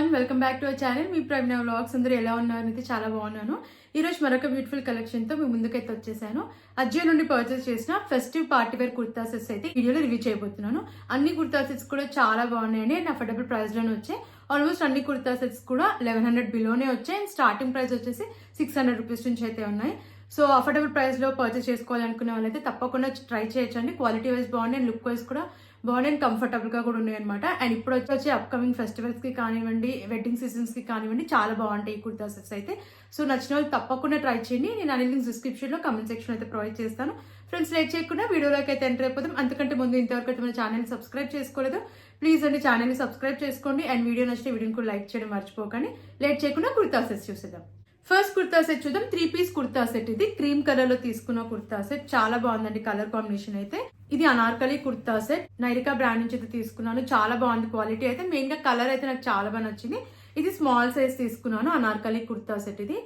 Everyone, welcome back to our channel. Me prime vlogs అందరూ ఎలా ఉన్నారని చాలా బాగున్నాను. ఈ రోజు మరొక బ్యూటిఫుల్ కలెక్షన్ తో మీ ముందుకైతే వచ్చేసాను. అజియో నుండి పర్చేస్ చేసిన festive party wear kurta sets అయితే వీడియోలో రివ్యూ చేయబోతున్నాను. అన్ని కుర్తా సెట్స్ కూడా చాలా బాగున్నాయండి అండ్ అఫోర్డబుల్ ప్రైస్ లోనే వచ్చాయి. ఆల్మోస్ట్ అన్ని కుర్తా సెట్స్ కూడా 1100 బిలోనే వచ్చాయి అండ్ స్టార్టింగ్ ప్రైస్ వచ్చేసి 600 రూపీస్ నుంచి అయితే ఉన్నాయి. సో అఫోర్డబుల్ ప్రైస్ లో పర్చేస్ చేసుకోవాలనుకునే వాళ్ళైతే తప్పకుండా ట్రై చేయొచ్చండి. క్వాలిటీ వైజ్ బాగుంది అండ్ లుక్ వైజ్ కూడా బాగుంది అండ్ కంఫర్టబుల్ గా కూడా ఉన్నాయి అనమాట. అండ్ ఇప్పుడు వచ్చే అప్కమింగ్ ఫెస్టివల్స్ కి కానివ్వండి, వెడ్డింగ్ సీజన్స్ కి కానివ్వండి, చాలా బాగుంటాయి ఈ కుర్తా సెట్స్ అయితే. సో నచ్చిన వాళ్ళు తప్పకుండా ట్రై చేయండి. నేను అన్ని లింక్స్ డిస్క్రిప్షన్ లో కమెంట్ సెక్షన్ అయితే ప్రొవైడ్ చేస్తాను. ఫ్రెండ్స్, లేట్ చేయకుండా వీడియోలోకి అయితే ఎంటర్ అయిపోతాం. అంతకంటే ముందు ఇంతవరకు అయితే మన ఛానల్ సబ్స్క్రైబ్ చేసుకోలేదు, ప్లీజ్ అండి ఛానల్ ని సబ్స్క్రైబ్ చేసుకోండి. అండ్ వీడియో నచ్చితే వీడియోని కూడా లైక్ చేయడం మర్చిపోకండి. లేట్ చేయకుండా కుర్తా సెట్స్ చూసేద్దాం. ఫస్ట్ కుర్తా సెట్ చూద్దాం. 3 పీస్ కుర్తా సెట్. ఇది క్రీమ్ కలర్ లో తీసుకున్న కుర్తా సెట్. చాలా బాగుందండి కలర్ కాంబినేషన్ అయితే. ఇది అనార్కలి కుర్తా సెట్. నైరికా బ్రాండ్ నుంచి అయితే తీసుకున్నాను. చాలా బాగుంది క్వాలిటీ అయితే. మెయిన్ గా కలర్ అయితే నాకు చాలా బాగా నచ్చింది. ఇది స్మాల్ సైజ్ తీసుకున్నాను. అనార్కలి కుర్తా సెట్ ఇది.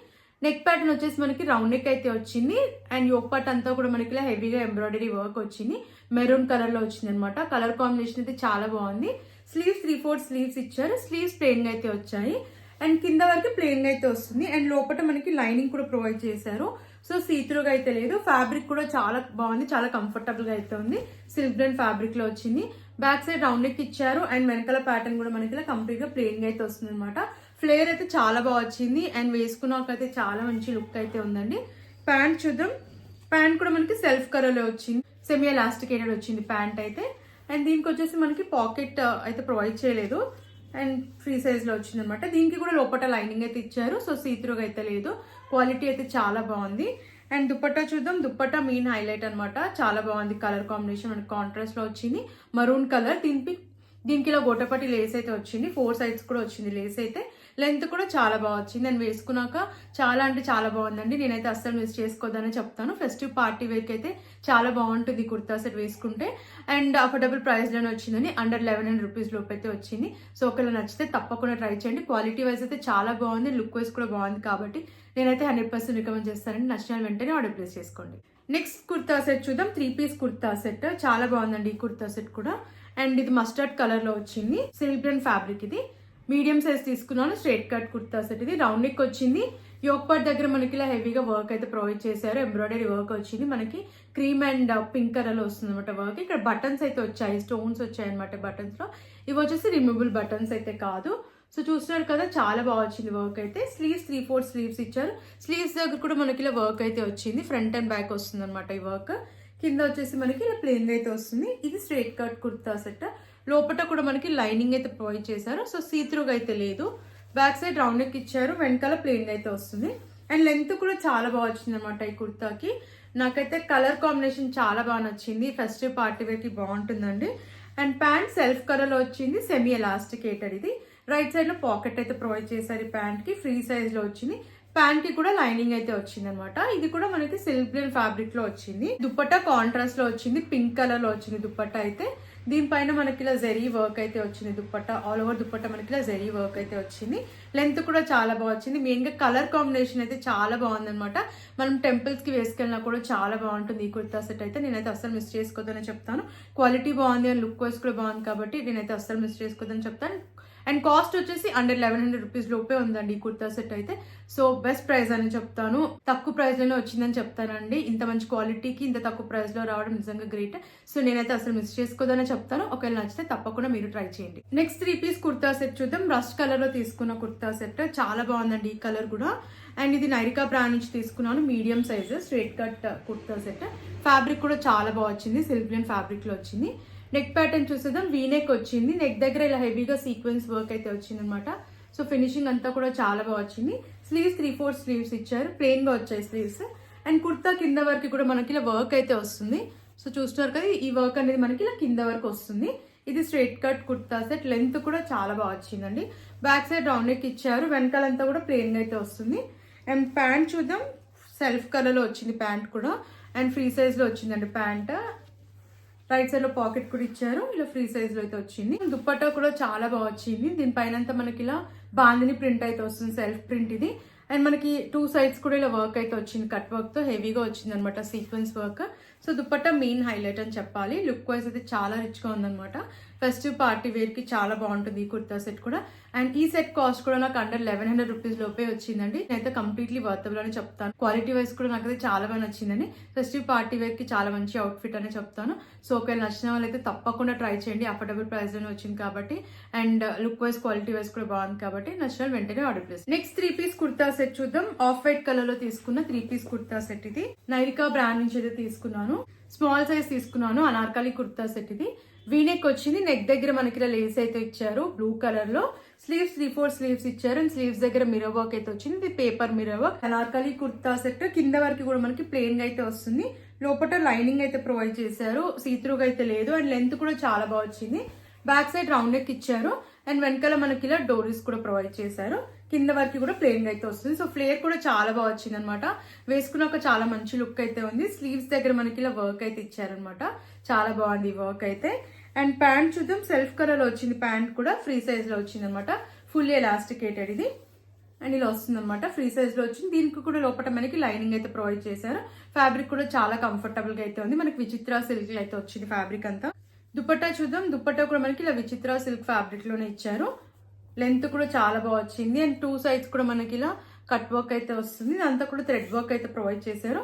నెక్ ప్యాటర్న్ వచ్చేసి మనకి రౌండ్ నెక్ అయితే వచ్చింది అండ్ యోక్ పార్ట్ అంతా కూడా మనకి ఇలా హెవీగా ఎంబ్రాయిడరీ వర్క్ వచ్చింది. మెరూన్ కలర్ లో వచ్చింది అనమాట. కలర్ కాంబినేషన్ అయితే చాలా బాగుంది. స్లీవ్స్ 3/4 స్లీవ్స్ ఇచ్చారు. స్లీవ్స్ ప్లెయిన్ గా అయితే వచ్చాయి అండ్ కింద వరకు ప్లెయిన్ గా అయితే వస్తుంది అండ్ లోపల మనకి లైనింగ్ కూడా ప్రొవైడ్ చేశారు. సో సీత్రూగా అయితే లేదు. ఫ్యాబ్రిక్ కూడా చాలా బాగుంది, చాలా కంఫర్టబుల్ గా అయితే ఉంది. సిల్క్ బ్లెండ్ ఫ్యాబ్రిక్ లో వచ్చింది. బ్యాక్ సైడ్ రౌండ్ నెక్ ఇచ్చారు అండ్ వెనకాల ప్యాటర్న్ కూడా మనకి ఇలా కంప్లీట్ గా ప్లెయిన్ గా అయితే వస్తుంది అనమాట. ఫ్లేర్ అయితే చాలా బాగా వచ్చింది అండ్ వేసుకున్నాకైతే చాలా మంచి లుక్ అయితే ఉందండి. ప్యాంట్ చూద్దాం. ప్యాంట్ కూడా మనకి సెల్ఫ్ కలర్ లో వచ్చింది. సెమీ ఎలాస్టికేటెడ్ వచ్చింది ప్యాంట్ అయితే. అండ్ దీనికి వచ్చేసి మనకి పాకెట్ అయితే ప్రొవైడ్ చేయలేదు అండ్ ఫ్రీ సైజ్ లో వచ్చింది అనమాట. దీనికి కూడా లోపల లైనింగ్ అయితే ఇచ్చారు. సో సీత్రూగా అయితే లేదు. క్వాలిటీ అయితే చాలా బాగుంది. అండ్ దుపట్టా చూద్దాం. దుపట్టా మెయిన్ హైలైట్ అనమాట. చాలా బాగుంది కలర్ కాంబినేషన్. మనకి కాంట్రాస్ట్ లో వచ్చింది మరూన్ కలర్. దీనికి ఇలా గోటపట్టి లేస్ అయితే వచ్చింది. 4 సైడ్స్ కూడా వచ్చింది లేస్ అయితే. లెంత్ కూడా చాలా బాగా వచ్చింది అండ్ వేసుకున్నాక చాలా అంటే చాలా బాగుందండి. నేనైతే అస్సలు మిస్ చేసుకోవద్దని చెప్తాను. ఫెస్టివ్ పార్టీ వేర్కి అయితే చాలా బాగుంటుంది కుర్తా సెట్ వేసుకుంటే. అండ్ అఫోర్డబుల్ ప్రైస్ లోనే వచ్చిందని అండర్ 1100 రూపీస్ లోపు అయితే వచ్చింది. సో ఒకవేళ నచ్చితే తప్పకుండా ట్రై చేయండి. క్వాలిటీ వైజ్ అయితే చాలా బాగుంది, లుక్ వైజ్ కూడా బాగుంది కాబట్టి నేనైతే 100% రికమెండ్ చేస్తానండి. నచ్చిన వెంటనే ఆర్డర్ ప్లేస్ చేసుకోండి. నెక్స్ట్ కుర్తా సెట్ చూద్దాం. 3 పీస్ కుర్తా సెట్. చాలా బాగుందండి ఈ కుర్తా సెట్ కూడా. అండ్ ఇది మస్టర్డ్ కలర్ లో వచ్చింది. సిల్క్ బ్లెండ్ ఫ్యాబ్రిక్ ఇది. మీడియం సైజ్ తీసుకున్నాను. స్ట్రైట్ కట్ కుర్తా సెట్ ఇది. రౌండ్ నెక్ వచ్చింది. యోక్ పార్ట్ దగ్గర మనకి ఇలా హెవీగా వర్క్ అయితే ప్రొవైడ్ చేశారు. ఎంబ్రాయిడరీ వర్క్ వచ్చింది. మనకి క్రీమ్ అండ్ పింక్ కలర్ లో వస్తుంది అనమాట వర్క్. ఇక్కడ బటన్స్ అయితే వచ్చాయి, స్టోన్స్ వచ్చాయి అనమాట బటన్స్ లో. ఇవి వచ్చేసి రిమూవబుల్ బటన్స్ అయితే కాదు. సో చూస్తున్నారు కదా, చాలా బాగా వచ్చింది వర్క్ అయితే. స్లీవ్స్ 3/4 స్లీవ్స్ ఇచ్చారు. స్లీవ్స్ దగ్గర కూడా మనకి ఇలా వర్క్ అయితే వచ్చింది. ఫ్రంట్ అండ్ బ్యాక్ వస్తుంది అనమాట ఈ వర్క్. కింద వచ్చేసి మనకి ఇలా ప్లెయిన్ అయితే వస్తుంది. ఇది స్ట్రైట్ కట్ కుర్తా సెట్. లోపల కూడా మనకి లైనింగ్ అయితే ప్రొవైడ్ చేశారు. సో సీత్రూగా అయితే లేదు. బ్యాక్ సైడ్ రౌండ్ నెక్ ఇచ్చారు. వెనకాల ప్లెయిన్ అయితే వస్తుంది అండ్ లెంత్ కూడా చాలా బాగా వచ్చింది అనమాట ఈ కుర్తాకి. నాకైతే కలర్ కాంబినేషన్ చాలా బాగా నచ్చింది. ఫెస్టివ్ పార్టీ వేర్ కి బాగుంటుందండి. అండ్ ప్యాంట్ సెల్ఫ్ కలర్ లో వచ్చింది. సెమీ ఎలాస్టికేటెడ్ ఇది. రైట్ సైడ్ లో పాకెట్ అయితే ప్రొవైడ్ చేశారు ఈ ప్యాంట్ కి. ఫ్రీ సైజ్ లో వచ్చింది. ప్యాంట్ కి కూడా లైనింగ్ అయితే వచ్చింది అనమాట. ఇది కూడా మనకి సిల్క్ బ్లెండ్ ఫ్యాబ్రిక్ లో వచ్చింది. దుపట్టా కాంట్రాస్ట్ లో వచ్చింది. పింక్ కలర్ లో వచ్చింది దుపట్టా అయితే. దీనిపైన మనకి ఇలా జెరీ వర్క్ అయితే వచ్చింది. దుపట్టా ఆల్ ఓవర్ దుపట్టా మనకి ఇలా జెరీ వర్క్ అయితే వచ్చింది. లెంత్ కూడా చాలా బాగా వచ్చింది. మెయిన్ గా కలర్ కాంబినేషన్ అయితే చాలా బాగుంది అనమాట. మనం టెంపుల్స్ కి వేసుకెళ్ళినా కూడా చాలా బాగుంటుంది ఈ కుర్తా సెట్ అయితే. నేనైతే అస్సలు మిస్ చేసుకోవద్దని చెప్తాను. క్వాలిటీ బాగుంది అండ్ లుక్ వైజ్ కూడా బాగుంది కాబట్టి నేనైతే అస్సలు మిస్ చేసుకోవద్దని చెప్తాను. అండ్ కాస్ట్ వచ్చేసి అండర్ 1100 రూపీస్ లోపే ఉందండి ఈ కుర్తా సెట్ అయితే. సో బెస్ట్ ప్రైస్ అని చెప్తాను. తక్కువ ప్రైస్ లోనే వచ్చిందని చెప్తానండి. ఇంత మంచి క్వాలిటీకి ఇంత తక్కువ ప్రైస్ లో రావడం నిజంగా గ్రేట్. సో నేనైతే అసలు మిస్ చేసుకోదని చెప్తాను. ఒకవేళ నచ్చితే తప్పకుండా మీరు ట్రై చేయండి. నెక్స్ట్ 3 పీస్ కుర్తా సెట్ చూద్దాం. రస్ట్ కలర్ లో తీసుకున్న కుర్తా సెట్. చాలా బాగుందండి ఈ కలర్ కూడా. అండ్ ఇది నైరికా బ్రాండ్ నుంచి తీసుకున్నాను. Medium size straight cut kurta set. Fabric కూడా చాలా బాగా వచ్చింది. సిల్క్ బ్లెండ్ ఫ్యాబ్రిక్ లో వచ్చింది. నెక్ ప్యాటర్న్ చూసేద్దాం. వీనెక్ వచ్చింది. నెక్ దగ్గర ఇలా హెవీగా సీక్వెన్స్ వర్క్ అయితే వచ్చింది అనమాట. సో ఫినిషింగ్ అంతా కూడా చాలా బాగా వచ్చింది. స్లీవ్స్ 3/4 స్లీవ్స్ ఇచ్చారు. ప్లెయిన్ గా వచ్చాయి స్లీవ్స్. అండ్ కుర్తా కింద వరకు కూడా మనకి ఇలా వర్క్ అయితే వస్తుంది. సో చూస్తున్నారు కదా, ఈ వర్క్ అనేది మనకి ఇలా కింద వరకు వస్తుంది. ఇది straight cut kurta set. Length కూడా చాలా బాగా వచ్చిందండి. బ్యాక్ సైడ్ రౌండ్ నెక్ ఇచ్చారు. వెనకాలంతా కూడా ప్లెయిన్ గా అయితే వస్తుంది. అండ్ ప్యాంట్ చూద్దాం. సెల్ఫ్ కలర్ లో వచ్చింది ప్యాంట్ కూడా. అండ్ ఫ్రీ సైజ్ లో వచ్చిందండి ప్యాంట్. రైట్ సైడ్ లో పాకెట్ కూడా ఇచ్చారు. ఇలా ఫ్రీ సైజ్ లో అయితే వచ్చింది. దుపట్టా కూడా చాలా బాగా వచ్చింది. దీనిపైన మనకి ఇలా బాందిని ప్రింట్ అయితే వస్తుంది. సెల్ఫ్ ప్రింట్ ఇది. అండ్ మనకి 2 సైడ్స్ కూడా ఇలా వర్క్ అయితే వచ్చింది. కట్ వర్క్ తో హెవీగా వచ్చింది అనమాట, sequence work. So dupatta main highlight అని చెప్పాలి. లుక్ వైజ్ అయితే చాలా రిచ్ గా ఉందనమాట. ఫెస్టివ్ పార్టీ వేర్ కి చాలా బాగుంటుంది ఈ కుర్తా సెట్ కూడా. అండ్ ఈ సెట్ కాస్ట్ కూడా నాకు అండర్ 1100 రూపీస్ లోపే వచ్చిందండి. నేనైతే కంప్లీట్లీ వర్తబుల్ అని చెప్తాను. క్వాలిటీ వైజ్ కూడా నాకైతే చాలా బాగా నచ్చిందండి. ఫెస్టివ్ పార్టీ వేర్ కి చాలా మంచి అవుట్ఫిట్ అని చెప్తాను. సో ఒకవేళ నచ్చిన వాళ్ళైతే తప్పకుండా ట్రై చేయండి. అఫోర్డబుల్ ప్రైస్ లోనే వచ్చింది కాబట్టి, and look wise quality wise కూడా బాగుంది కాబట్టి నచ్చిన వాళ్ళు వెంటనే order place. Next 3 piece kurta set చూద్దాం. ఆఫ్ వైట్ కలర్ లో తీసుకున్న 3 పీస్ కుర్తా సెట్ ఇది. నైరికా బ్రాండ్ నుంచి అయితే తీసుకున్నాను. స్మాల్ సైజ్ తీసుకున్నాను. అనార్కలి కుర్తా సెట్ ఇది. వీనెక్ వచ్చింది. నెక్ దగ్గర మనకి ఇలా లేస్ అయితే ఇచ్చారు బ్లూ కలర్ లో. స్లీవ్స్ 3/4 స్లీవ్స్ ఇచ్చారు. అండ్ స్లీవ్స్ దగ్గర మిర్రర్ వర్క్ అయితే వచ్చింది. ఇది paper mirror work. Anarkali kurta set కింద వరకు కూడా మనకి ప్లెయిన్ గా అయితే వస్తుంది. లోపల లైనింగ్ అయితే ప్రొవైడ్ చేశారు. సీత్రూగా అయితే లేదు. అండ్ లెంత్ కూడా చాలా బాగా వచ్చింది. బ్యాక్ సైడ్ రౌండ్ నెక్ ఇచ్చారు. అండ్ వెనకాల మనకి ఇలా డోరీస్ కూడా ప్రొవైడ్ చేశారు. కింద వరకు కూడా ప్లెయిన్ గా అయితే వస్తుంది. సో ఫ్లేర్ కూడా చాలా బాగా వచ్చింది అనమాట. వేసుకున్నాక చాలా మంచి లుక్ అయితే ఉంది. స్లీవ్స్ దగ్గర మనకి ఇలా వర్క్ అయితే ఇచ్చారనమాట. చాలా బాగుంది వర్క్ అయితే. అండ్ ప్యాంట్ చూద్దాం. సెల్ఫ్ కలర్ లో వచ్చింది. ప్యాంట్ కూడా ఫ్రీ సైజ్ లో వచ్చింది అనమాట. ఫుల్లీ ఎలాస్టికేటెడ్ ఇది. అండ్ ఇలా వస్తుంది అనమాట. ఫ్రీ సైజ్ లో వచ్చింది. దీనికి కూడా లోపల మనకి లైనింగ్ అయితే ప్రొవైడ్ చేశారు. ఫ్యాబ్రిక్ కూడా చాలా కంఫర్టబుల్ గా అయితే ఉంది. మనకి విచిత్ర సిల్క్ అయితే వచ్చింది ఫ్యాబ్రిక్ అంతా. దుపట్టా చూద్దాం. దుపట్టా కూడా మనకి ఇలా విచిత్ర సిల్క్ ఫ్యాబ్రిక్ లోనే ఇచ్చారు. లెంత్ కూడా చాలా బాగా వచ్చింది. అండ్ 2 సైడ్స్ కూడా మనకి ఇలా కట్ వర్క్ అయితే వస్తుంది. ఇదంతా కూడా థ్రెడ్ వర్క్ అయితే ప్రొవైడ్ చేశారు.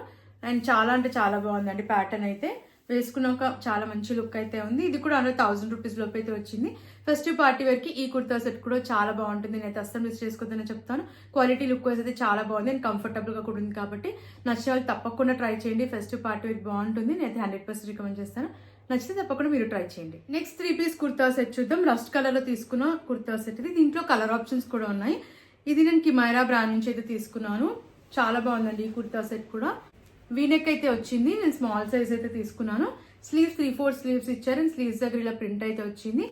అండ్ చాలా అంటే చాలా బాగుందండి ప్యాటర్న్ అయితే. వేసుకున్నాక చాలా మంచి లుక్ అయితే ఉంది. ఇది కూడా అండర్ 1000 రూపీస్ లోపు అయితే వచ్చింది. ఫెస్టివ్ పార్టీ వేర్ కి ఈ కుర్తా సెట్ కూడా చాలా బాగుంటుంది. నేనైతే అస్సలు మిస్ చేసుకోవద్దని చెప్తాను. క్వాలిటీ లుక్ వైజ్ అయితే చాలా బాగుంది. అండ్ కంఫర్టబుల్ గా కూడా ఉంది కాబట్టి నచ్చిన వాళ్ళు తప్పకుండా ట్రై చేయండి. ఫెస్టివ్ పార్టీ వేర్ బాగుంటుంది. నేనైతే 100% రికమెండ్ చేస్తాను. నచ్చితే తప్పకుండా మీరు ట్రై చేయండి. నెక్స్ట్ 3 పీస్ కుర్తా సెట్ చూద్దాం. రస్ట్ కలర్ లో తీసుకున్న కుర్తా సెట్ ఇది. దీంట్లో కలర్ ఆప్షన్స్ కూడా ఉన్నాయి. ఇది నేను కిమైరా బ్రాండ్ నుంచి అయితే తీసుకున్నాను. చాలా బాగుందండి ఈ కుర్తా సెట్ కూడా. వీనెక్ అయితే వచ్చింది. నేను స్మాల్ సైజ్ అయితే తీసుకున్నాను. స్లీవ్స్ 3/4 స్లీవ్స్ ఇచ్చారు. అండ్ స్లీవ్స్ దగ్గర ఇలా ప్రింట్ అయితే వచ్చింది.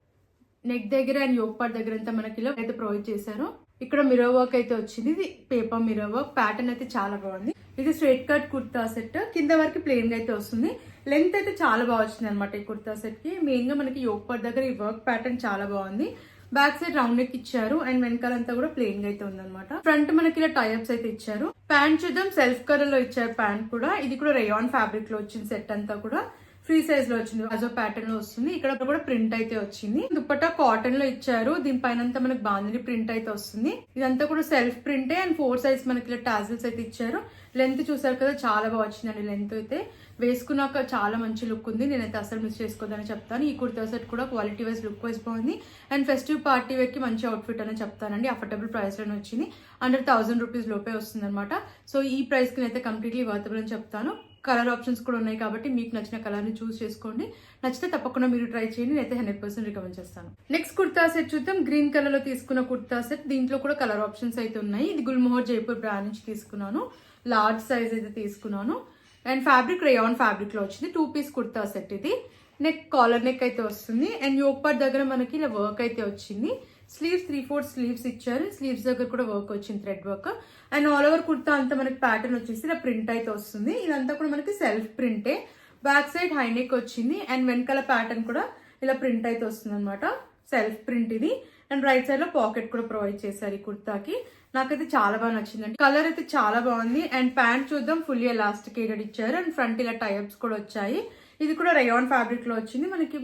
నెక్ దగ్గర అండ్ యోక్ పార్ట్ దగ్గర అంతా మనకి ఇలా అయితే ప్రొవైడ్ చేశారు. ఇక్కడ మిర్రర్ వర్క్ అయితే వచ్చింది. ఇది పేపర్ మిర్రర్ వర్క్. ప్యాటర్న్ అయితే చాలా బాగుంది. ఇది స్ట్రైట్ కట్ కుర్తా సెట్. కింద వరకు ప్లెయిన్ గా అయితే వస్తుంది. లెంత్ అయితే చాలా బాగా వచ్చింది అనమాట ఈ కుర్తా సెట్ కి. మెయిన్ గా మనకి యోక్ పార్ట్ దగ్గర ఈ వర్క్ ప్యాటర్న్ చాలా బాగుంది. బ్యాక్ సైడ్ రౌండ్ నెక్ ఇచ్చారు. అండ్ వెనకాలంతా కూడా ప్లెయిన్ గా అయితే ఉందన్నమాట. ఫ్రంట్ మనకి ఇలా టైప్స్ అయితే ఇచ్చారు. ప్యాంట్ చూద్దాం. సెల్ఫ్ కలర్ లో ఇచ్చారు ప్యాంట్ కూడా. ఇది కూడా రేయాన్ ఫ్యాబ్రిక్ లో వచ్చింది. సెట్ అంతా కూడా ఫ్రీ సైజ్ లో వచ్చింది. అజో ప్యాటర్న్ లో వస్తుంది. ఇక్కడ కూడా ప్రింట్ అయితే వచ్చింది. దుపట్టా కాటన్ లో ఇచ్చారు. దీనిపైన మనకి బాందిని ప్రింట్ అయితే వస్తుంది. ఇదంతా కూడా సెల్ఫ్ ప్రింటే. అండ్ 4 సైజ్ మనకి ఇలా టాజిల్స్ అయితే ఇచ్చారు. లెంత్ చూసారు కదా చాలా బాగా వచ్చిందండి. లెంత్ అయితే వేసుకున్నాక చాలా మంచి లుక్ ఉంది. నేనైతే అసలు మిస్ చేసుకోవద్దని చెప్తాను. ఈ కుర్తా సెట్ కూడా క్వాలిటీ వైజ్ లుక్ వైజ్ బాగుంది. అండ్ ఫెస్టివ్ పార్టీ వేర్ కి మంచి అవుట్ఫిట్ అని చెప్తానండి. అఫోర్డబుల్ ప్రైస్ లోనే వచ్చింది. అండర్ 1000 రూపీస్ లోపే వస్తుంది అనమాట. సో ఈ ప్రైస్ కి అయితే కంప్లీట్లీ వర్తబుల్ అని చెప్తాను. కలర్ ఆప్షన్స్ కూడా ఉన్నాయి కాబట్టి మీకు నచ్చిన కలర్ ని చూస్ చేసుకోండి. నచ్చితే తప్పకుండా మీరు ట్రై చేయండి. నేనైతే 100% రికమెండ్ చేస్తాను. నెక్స్ట్ కుర్తా సెట్ చూద్దాం. గ్రీన్ కలర్ లో తీసుకున్న కుర్తా సెట్. దీంట్లో కూడా కలర్ ఆప్షన్స్ అయితే ఉన్నాయి. ఇది గుల్మోహర్ జైపూర్ బ్రాండ్ నుంచి తీసుకున్నాను. లార్జ్ సైజ్ అయితే తీసుకున్నాను. అండ్ ఫ్యాబ్రిక్ రేయాన్ ఫ్యాబ్రిక్ లో వచ్చింది. 2 పీస్ కుర్తా సెట్ ఇది. నెక్ కాలర్ నెక్ అయితే వస్తుంది. అండ్ యోక్ పార్ట్ దగ్గర మనకి ఇలా వర్క్ అయితే వచ్చింది. స్లీవ్స్ 3/4 స్లీవ్స్ ఇచ్చారు. స్లీవ్స్ దగ్గర కూడా వర్క్ వచ్చింది. Thread work. And all over kurta అంతా మనకి ప్యాటర్న్ వచ్చేసి ఇలా ప్రింట్ అయితే వస్తుంది. ఇదంతా కూడా మనకి సెల్ఫ్ ప్రింటే. బ్యాక్ సైడ్ హై నెక్ వచ్చింది. అండ్ వెనకాల ప్యాటర్న్ కూడా ఇలా ప్రింట్ అయితే వస్తుంది అనమాట. సెల్ఫ్ ప్రింట్ ఇది. అండ్ రైట్ సైడ్ లో పాకెట్ కూడా ప్రొవైడ్ చేశారు ఈ కుర్తాకి. నాకైతే చాలా బాగా నచ్చిందండి. కలర్ అయితే చాలా బాగుంది. అండ్ ప్యాంట్ చూద్దాం. ఫుల్లీ ఎలాస్టికేటెడ్ ఇచ్చారు. అండ్ ఫ్రంట్ ఇలా టైప్స్ కూడా వచ్చాయి. ఇది కూడా రేయాన్ ఫ్యాబ్రిక్ లో వచ్చింది. మనకి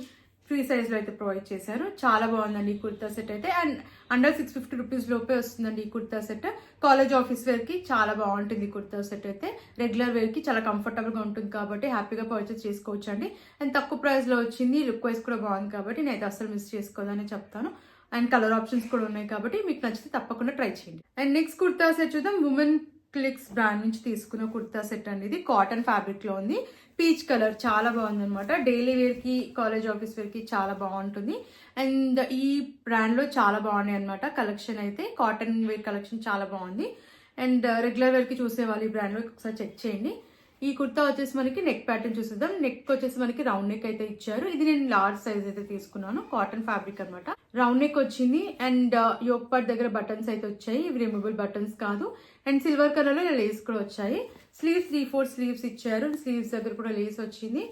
ఫ్రీ సైజ్ లో అయితే ప్రొవైడ్ చేశారు. చాలా బాగుందండి ఈ కుర్తా సెట్ అయితే. అండ్ అండర్ 650 రూపీస్ లోపే వస్తుందండి ఈ kurta set. College office wear కి చాలా బాగుంటుంది ఈ కుర్తా సెట్ అయితే. రెగ్యులర్ వేర్ కి చాలా కంఫర్టబుల్ గా ఉంటుంది కాబట్టి హ్యాపీగా పర్చేస్ చేసుకోవచ్చు అండి. అండ్ తక్కువ ప్రైస్ లో వచ్చింది. లుక్ వైజ్ కూడా బాగుంది కాబట్టి నేనైతే అసలు మిస్ చేసుకోదని చెప్తాను. అండ్ కలర్ ఆప్షన్స్ కూడా ఉన్నాయి కాబట్టి మీకు నచ్చితే తప్పకుండా ట్రై చేయండి. అండ్ నెక్స్ట్ కుర్తా సెట్ చూద్దాం. ఉమెన్ క్లిక్స్ బ్రాండ్ నుంచి తీసుకున్న కుర్తా సెట్ అండి. ఇది కాటన్ ఫ్యాబ్రిక్ లో ఉంది. పీచ్ కలర్ చాలా బాగుంది అనమాట. డైలీ వేర్ కి కాలేజ్ ఆఫీస్ వేర్ కి చాలా బాగుంటుంది. అండ్ ఈ బ్రాండ్ లో చాలా బాగున్నాయి అనమాట కలెక్షన్ అయితే. కాటన్ వేర్ కలెక్షన్ చాలా బాగుంది. అండ్ రెగ్యులర్ వేర్ కి చూసే వాళ్ళు ఈ బ్రాండ్ లో ఒకసారి చెక్ చేయండి. ఈ కుర్తా వచ్చేసి మనకి నెక్ ప్యాటర్న్ చూసేద్దాం. నెక్ వచ్చేసి మనకి రౌండ్ నెక్ అయితే ఇచ్చారు. ఇది నేను లార్జ్ సైజ్ అయితే తీసుకున్నాను. కాటన్ ఫ్యాబ్రిక్ అనమాట. రౌండ్ నెక్ వచ్చింది. అండ్ యోక్ పార్ట్ దగ్గర బటన్స్ అయితే వచ్చాయి. ఇవి రిమూవబుల్ బటన్స్ కాదు. అండ్ సిల్వర్ కలర్ లో లేస్ కూడా వచ్చాయి. స్లీవ్స్ 3/4 స్లీవ్స్ ఇచ్చారు. స్లీవ్స్ దగ్గర కూడా లేస్ వచ్చింది.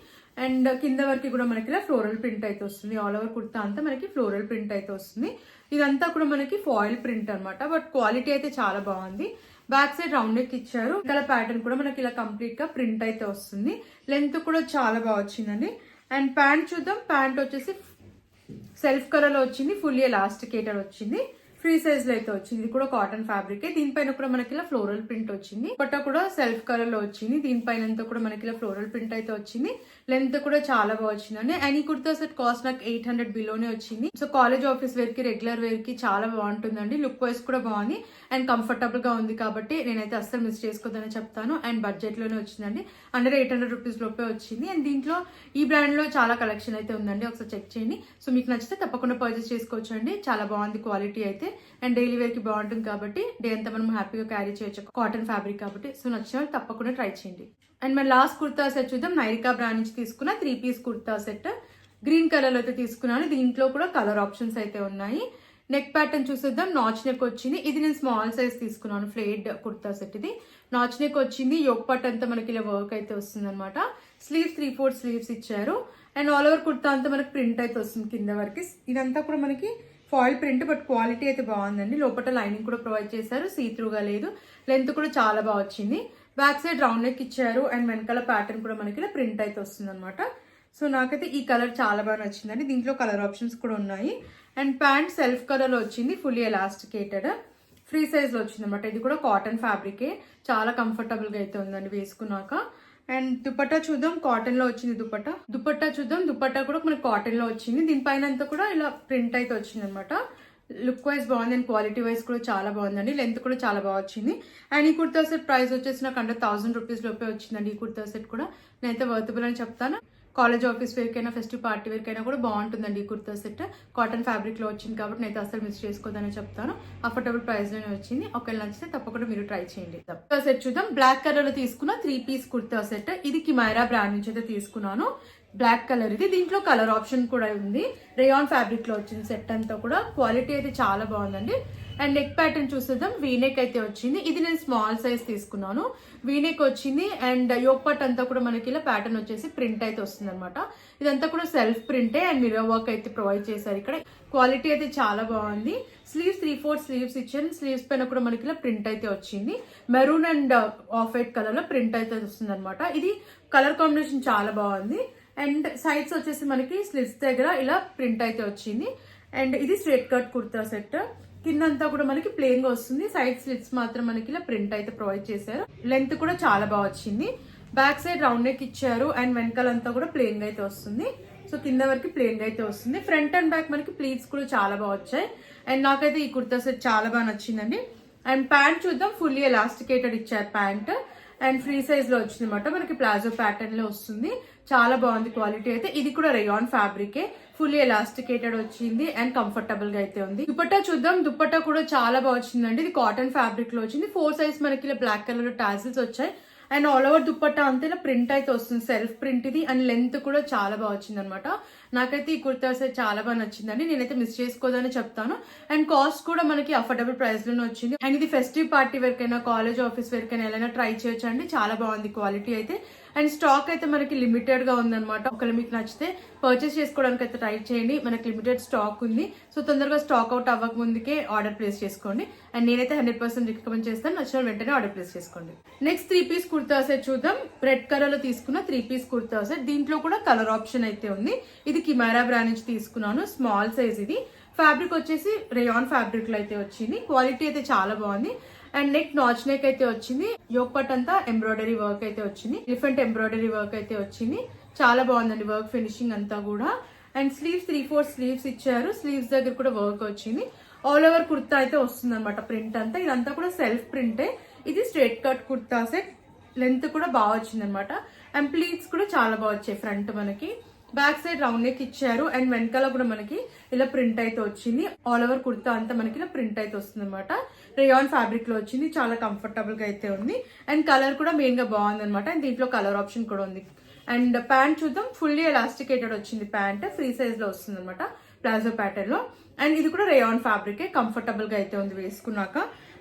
అండ్ కింద వరకు కూడా మనకి ఇలా ఫ్లోరల్ ప్రింట్ అయితే వస్తుంది. ఆల్ ఓవర్ కుర్తా అంతా మనకి ఫ్లోరల్ ప్రింట్ అయితే వస్తుంది. ఇదంతా కూడా మనకి ఫాయిల్ ప్రింట్ అనమాట. బట్ క్వాలిటీ అయితే చాలా బాగుంది. బ్యాక్ సైడ్ రౌండ్ నెక్ ఇచ్చారు. కలర్ ప్యాటర్న్ కూడా మనకి ఇలా కంప్లీట్ గా ప్రింట్ అయితే వస్తుంది. లెంత్ కూడా చాలా బాగా వచ్చిందండి. అండ్ ప్యాంట్ చూద్దాం. ప్యాంట్ వచ్చేసి సెల్ఫ్ కలర్ లో వచ్చింది, ఫుల్లీ ఎలాస్టికేటెడ్ వచ్చింది, ఫ్రీ సైజ్ లో అయితే వచ్చింది. ఇది కూడా కాటన్ ఫ్యాబ్రిక్. దీనిపైన కూడా మనకి ఇలా ఫ్లోరల్ ప్రింట్ వచ్చింది. దుపట్టా కూడా సెల్ఫ్ కలర్ లో వచ్చింది. దీనిపైన కూడా మనకి ఇలా ఫ్లోరల్ ప్రింట్ అయితే వచ్చింది. లెంత్ కూడా చాలా బాగా వచ్చిందండి. అండ్ ఈ కుర్తా సెట్ కాస్ట్ నాకు 800 బిలోనే వచ్చింది. సో కాలేజ్ ఆఫీస్ వేర్ కి, రెగ్యులర్ వేర్ కి చాలా బాగుంటుందండి. లుక్ వైజ్ కూడా బాగుంది అండ్ కంఫర్టబుల్ గా ఉంది కాబట్టి నేనైతే అస్సలు మిస్ చేసుకోదని చెప్తాను. అండ్ బడ్జెట్ లోనే వచ్చిందండి. అండర్ 800 రూపీస్ లోపే వచ్చింది. అండ్ దీంట్లో ఈ బ్రాండ్ లో చాలా కలెక్షన్ అయితే ఉందండి. ఒకసారి చెక్ చేయండి. సో మీకు నచ్చితే తప్పకుండా పర్చేస్ చేసుకోవచ్చు అండి. చాలా బాగుంది క్వాలిటీ అయితే. అండ్ డైలీ వేర్ కి బాగుంటుంది కాబట్టి డే అంతా మనం హ్యాపీగా క్యారీ చేయొచ్చు. కాటన్ ఫ్యాబ్రిక్ కాబట్టి. సో నచ్చిన వాళ్ళు తప్పకుండా ట్రై చేయండి. అండ్ మన లాస్ట్ కుర్తా సెట్ చూద్దాం. నైరికా బ్రాండ్ నుంచి తీసుకున్న 3 piece kurta set. Green colour లో అయితే తీసుకున్నాను. దీంట్లో కూడా కలర్ ఆప్షన్స్ అయితే ఉన్నాయి. నెక్ ప్యాటర్న్ చూసేద్దాం. నాచ్ నెక్ వచ్చింది. ఇది నేను స్మాల్ సైజ్ తీసుకున్నాను. ఫ్లేడ్ కుర్తా సెట్ ఇది. నాచ్ నెక్ వచ్చింది. యోక్ పార్ట్ అంతా మనకి ఇలా వర్క్ అయితే వస్తుంది అనమాట. స్లీవ్స్ 3/4 స్లీవ్స్ ఇచ్చారు. అండ్ ఆల్ ఓవర్ కుర్తా అంతా మనకి ప్రింట్ అయితే వస్తుంది కింద వరకు. ఇదంతా కూడా మనకి ఫాయిల్ ప్రింట్, బట్ క్వాలిటీ అయితే బాగుందండి. లోపల లైనింగ్ కూడా ప్రొవైడ్ చేశారు. సీ త్రూగా లేదు. లెంత్ కూడా చాలా బాగా వచ్చింది. బ్యాక్ సైడ్ రౌండ్ నెక్ ఇచ్చారు. అండ్ వెనకాల ప్యాటర్న్ కూడా మనకి ఇలా ప్రింట్ అయితే వస్తుంది అనమాట. సో నాకైతే ఈ కలర్ చాలా బాగా నచ్చిందండి. దీంట్లో కలర్ ఆప్షన్స్ కూడా ఉన్నాయి. అండ్ ప్యాంట్ సెల్ఫ్ కలర్ లో వచ్చింది. ఫుల్లీ ఎలాస్టికేటెడ్, ఫ్రీ సైజ్ లో వచ్చింది అనమాట. ఇది కూడా కాటన్ ఫ్యాబ్రికే. చాలా కంఫర్టబుల్ గా అయితే ఉందండి వేసుకున్నాక. అండ్ దుపట్టా చూద్దాం. కాటన్ లో వచ్చింది దుపట్టా చూద్దాం. దుపట్టా కూడా మనకి కాటన్ లో వచ్చింది. దీనిపైన అంతా కూడా ఇలా ప్రింట్ అయితే వచ్చింది అనమాట. లుక్ వైజ్ బాగుంది అండ్ క్వాలిటీ వైజ్ కూడా చాలా బాగుందండి. లెంత్ కూడా చాలా బాగా వచ్చింది. అండ్ ఈ కుర్తా సెట్ ప్రైస్ వచ్చేసి నాకు అండర్ 1000 రూపీస్ లోపే వచ్చిందండి. ఈ కుర్తా సెట్ కూడా నేనైతే వర్తబుల్ అని చెప్తాను. కాలేజ్ ఆఫీస్ వేర్ కైనా, ఫెస్టివ్ పార్టీ వేర్ కైనా కూడా బాగుంటుందండి ఈ కుర్తా సెట్. కాటన్ ఫ్యాబ్రిక్ లో వచ్చింది కాబట్టి నేనైతే అసలు మిస్ చేసుకోదని చెప్తాను. అఫోర్డబుల్ ప్రైస్ లోనే వచ్చింది. ఒకవేళ నచ్చితే తప్పకుండా మీరు ట్రై చేయండి. కుర్తా సెట్ చూద్దాం. బ్లాక్ కలర్ లో తీసుకున్న 3 పీస్ కుర్తా సెట్. ఇది కిమైరా బ్రాండ్ నుంచి అయితే తీసుకున్నాను. బ్లాక్ కలర్ ఇది. దీంట్లో కలర్ ఆప్షన్ కూడా ఉంది. రేయాన్ ఫ్యాబ్రిక్ లో వచ్చింది సెట్ అంతా కూడా. క్వాలిటీ అయితే చాలా బాగుందండి. అండ్ నెక్ ప్యాటర్న్ చూసేద్దాం. వీనెక్ అయితే వచ్చింది. ఇది నేను స్మాల్ సైజ్ తీసుకున్నాను. వీనెక్ వచ్చింది. అండ్ యోక్ పార్ట్ అంతా కూడా మనకి ఇలా ప్యాటర్న్ వచ్చేసి ప్రింట్ అయితే వస్తుంది అనమాట. ఇదంతా కూడా సెల్ఫ్ ప్రింటే అండ్ మిర్రర్ వర్క్ అయితే ప్రొవైడ్ చేశారు ఇక్కడ. క్వాలిటీ అయితే చాలా బాగుంది. స్లీవ్స్ 3/4 స్లీవ్స్ ఇచ్చారు. స్లీవ్స్ పైన కూడా మనకి ఇలా ప్రింట్ అయితే వచ్చింది. Maroon and of white colour లో ప్రింట్ అయితే వస్తుంది అనమాట. ఇది కలర్ కాంబినేషన్ చాలా బాగుంది. అండ్ సైడ్స్ వచ్చేసి మనకి స్లీవ్స్ దగ్గర ఇలా ప్రింట్ అయితే వచ్చింది. అండ్ ఇది స్ట్రైట్ కట్ కుర్తా సెట్. కిందంతా కూడా మనకి ప్లెయిన్ గా వస్తుంది. సైడ్ స్లిట్స్ మాత్రం మనకి ఇలా ప్రింట్ అయితే ప్రొవైడ్ చేశారు. లెంత్ కూడా చాలా బాగా వచ్చింది. బ్యాక్ సైడ్ రౌండ్ నెక్ ఇచ్చారు. అండ్ వెనకాలంతా కూడా ప్లెయిన్ గా అయితే వస్తుంది. సో కింద వరకు ప్లెయిన్ గా అయితే వస్తుంది. ఫ్రంట్ అండ్ బ్యాక్ మనకి ప్లీట్స్ కూడా చాలా బాగా వచ్చాయి. అండ్ నాకైతే ఈ కుర్తా సెట్ చాలా బాగా నచ్చిందండి. అండ్ ప్యాంట్ చూద్దాం. ఫుల్లీ ఎలాస్టికేటెడ్ ఇచ్చారు ప్యాంట్. అండ్ ఫ్రీ సైజ్ లో వచ్చింది అనమాట. మనకి ప్లాజో ప్యాటర్న్ లో వస్తుంది. చాలా బాగుంది క్వాలిటీ అయితే. ఇది కూడా రేయాన్ ఫ్యాబ్రికే. ఫుల్లీ ఎలాస్టికేటెడ్ వచ్చింది అండ్ కంఫర్టబుల్ గా అయితే ఉంది. దుపట్టా చూద్దాం. దుపట్టా కూడా చాలా బాగా వచ్చిందండి. ఇది కాటన్ ఫ్యాబ్రిక్ లో వచ్చింది. 4 సైజ్ మనకి ఇలా బ్లాక్ కలర్ టాజిల్స్ వచ్చాయి. అండ్ ఆల్ ఓవర్ దుపట్టా అంతా ఇలా ప్రింట్ అయితే వస్తుంది. సెల్ఫ్ ప్రింట్ ఇది. అండ్ లెంత్ కూడా చాలా బాగా వచ్చింది అనమాట. నాకైతే ఈ కుర్తా సెట్ చాలా బాగా నచ్చిందండి. నేనైతే మిస్ చేసుకోదని చెప్తాను. అండ్ కాస్ట్ కూడా మనకి అఫోర్డబుల్ ప్రైస్ లోనే వచ్చింది. అండ్ ఇది ఫెస్టివ్ పార్టీ వేర్ కైనా, కాలేజ్ ఆఫీస్ వేర్ కైనా ఎలా ట్రై చేయొచ్చు అండి. చాలా బాగుంది క్వాలిటీ అయితే. అండ్ స్టాక్ అయితే మనకి లిమిటెడ్ గా ఉందన్నమాట. ఒకవేళ మీకు నచ్చితే పర్చేస్ చేసుకోవడానికి అయితే ట్రై చేయండి. మనకి లిమిటెడ్ స్టాక్ ఉంది. సో తొందరగా స్టాక్ అవుట్ అవ్వక ముందుకే ఆర్డర్ ప్లేస్ చేసుకోండి. అండ్ నేనైతే 100% రికమెండ్ చేస్తాను. నచ్చిన వెంటనే ఆర్డర్ ప్లేస్ చేసుకోండి. నెక్స్ట్ 3 పీస్ కుర్తా సెట్ చూద్దాం. రెడ్ కలర్ లో తీసుకున్న 3 పీస్ కుర్తా సెట్. దీంట్లో కూడా కలర్ ఆప్షన్ అయితే ఉంది. ఇది కిమైరా బ్రాండ్ నుంచి తీసుకున్నాను. స్మాల్ సైజ్ ఇది. ఫ్యాబ్రిక్ వచ్చేసి రేయాన్ ఫ్యాబ్రిక్ లో అయితే వచ్చింది. క్వాలిటీ అయితే చాలా బాగుంది. అండ్ నెక్ నాచ్ నెక్ అయితే వచ్చింది. యోక్ పార్ట్ అంతా ఎంబ్రాయిడరీ వర్క్ అయితే వచ్చింది. డిఫరెంట్ ఎంబ్రాయిడరీ వర్క్ అయితే వచ్చింది. చాలా బాగుందండి వర్క్ ఫినిషింగ్ అంతా కూడా. అండ్ స్లీవ్స్ 3/4 స్లీవ్స్ ఇచ్చారు. స్లీవ్స్ దగ్గర కూడా వర్క్ వచ్చింది. ఆల్ ఓవర్ కుర్తా అయితే వస్తుంది అనమాట. ప్రింట్ అంతా ఇదంతా కూడా సెల్ఫ్ ప్రింటే. ఇది straight cut kurta set. Length కూడా బాగా వచ్చింది అనమాట. అండ్ ప్లీట్స్ కూడా చాలా బాగా వచ్చాయి. ఫ్రంట్ మనకి బ్యాక్ సైడ్ రౌండ్ నెక్ ఇచ్చారు. అండ్ వెనకాల కూడా మనకి ఇలా ప్రింట్ అయితే వచ్చింది. ఆల్ ఓవర్ కుర్తా అంతా మనకి ఇలా ప్రింట్ అయితే వస్తుంది అనమాట. రేయాన్ ఫ్యాబ్రిక్ లో వచ్చింది. చాలా కంఫర్టబుల్ గా అయితే ఉంది. అండ్ కలర్ కూడా మెయిన్ గా బాగుంది అనమాట. అండ్ దీంట్లో కలర్ ఆప్షన్ కూడా ఉంది. అండ్ ప్యాంట్ చూద్దాం. ఫుల్లీ ఎలాస్టికేటెడ్ వచ్చింది ప్యాంట్. ఫ్రీ సైజ్ లో వస్తుంది అనమాట. ప్లాజో ప్యాటర్న్ లో. అండ్ ఇది కూడా రేయాన్ ఫ్యాబ్రికే. కంఫర్టబుల్ గా అయితే ఉంది వేసుకున్నాక.